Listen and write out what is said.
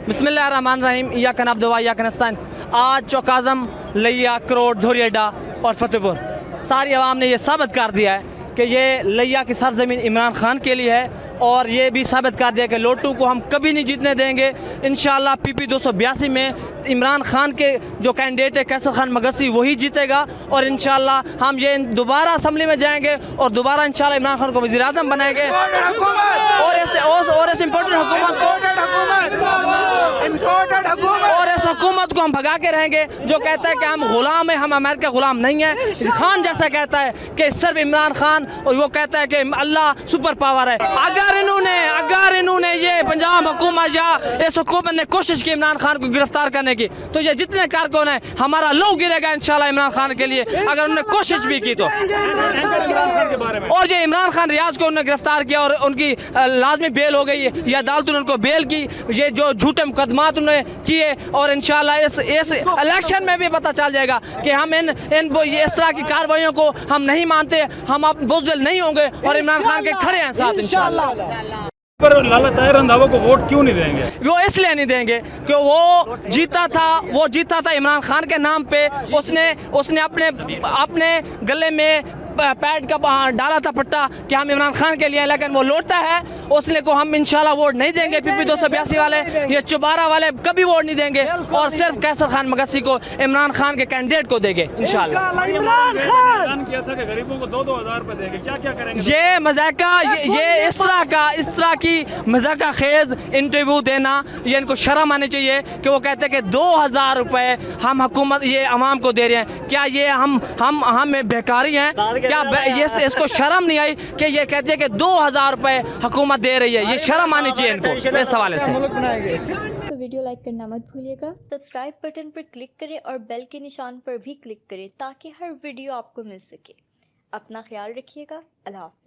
बिस्मिल्लाहिर्रहमानिर्रहीम या कनाब दवा या कनस्तान। आज चौकाज़म, लिया, करोड़, धोरियडा और फतेहपुर सारी आवाम ने यह साबित कर दिया है कि ये लिया की सरजमीन इमरान खान के लिए है और ये भी साबित कर दिया कि लोटू को हम कभी नहीं जीतने देंगे। इंशाअल्लाह PP 282 में इमरान खान के जो कैंडिडेट है कैसर खान मगसी वही जीतेगा और इंशाअल्लाह हम ये दोबारा असम्बली में जाएंगे और दोबारा इंशाअल्लाह इमरान खान को वज़ीर आज़म बनाएंगे और ऐसे इम्पोर्टेंट हुकूमत को हम भगा के रहेंगे जो कहता है कि हम गुलाम हैं, हम अमेरिका गुलाम नहीं है। खान जैसा कहता है कि सिर्फ इमरान खान, और वो कहता है कि अल्लाह सुपर पावर है। अगर इन्होंने ये पंजाब हुकूमत या इस हुकूमत ने कोशिश की इमरान खान को गिरफ्तार करने की, तो ये जितने कारकुन हैं हमारा लहू गिरेगा इंशाल्लाह इमरान खान के लिए, अगर उन्होंने कोशिश भी की तो। और ये इमरान खान रियाज को उन्होंने गिरफ्तार किया और उनकी लाजमी बेल हो गई या अदालत ने उनको बेल की, ये जो झूठे मुकदमात उन्होंने किए और इंशाल्लाह इस इलेक्शन में भी पता चल जाएगा कि हम इन इस तरह की कार्रवाइयों को हम नहीं मानते, हम अब बुज़दिल नहीं होंगे और इमरान खान के खड़े हैं साथ इंशाल्लाह। पर लाला ताहिर रंधावा को वोट क्यों नहीं देंगे? वो इसलिए नहीं देंगे कि वो जीता था इमरान खान के नाम पे। उसने अपने गले में पैड का डाला था पट्टा कि हम इमरान खान के लिए, लेकिन वो लौटता है उसने को हम इंशाल्लाह वोट नहीं देंगे। PP 282 वाले, ये चुबारा वाले कभी वोट नहीं देंगे और सिर्फ कैसर खान मगसी को, इमरान खान के कैंडिडेट को देंगे इंशाल्लाह। इमरान खान किया था कि गरीबों को 2-2 हज़ार रुपए देंगे, क्या करेंगे? ये मजाका, ये इस तरह की मजाका खेज इंटरव्यू देना, ये इनको शर्म आनी चाहिए कि वो कहते हैं कि 2000 रुपए हम हुकूमत ये अवाम को दे रहे हैं। क्या ये हम बेकारी हैं? क्या ये इसको शर्म नहीं आई कि ये कहते हैं कि 2000 रुपए हुकूमत दे रही है? ये शर्म आनी चाहिए इनको इस हवाले से। तो वीडियो लाइक करना मत भूलिएगा, सब्सक्राइब बटन पर क्लिक करें और बेल के निशान पर भी क्लिक करें ताकि हर वीडियो आपको मिल सके। अपना ख्याल रखिएगा। अल्लाह हाफ़िज़।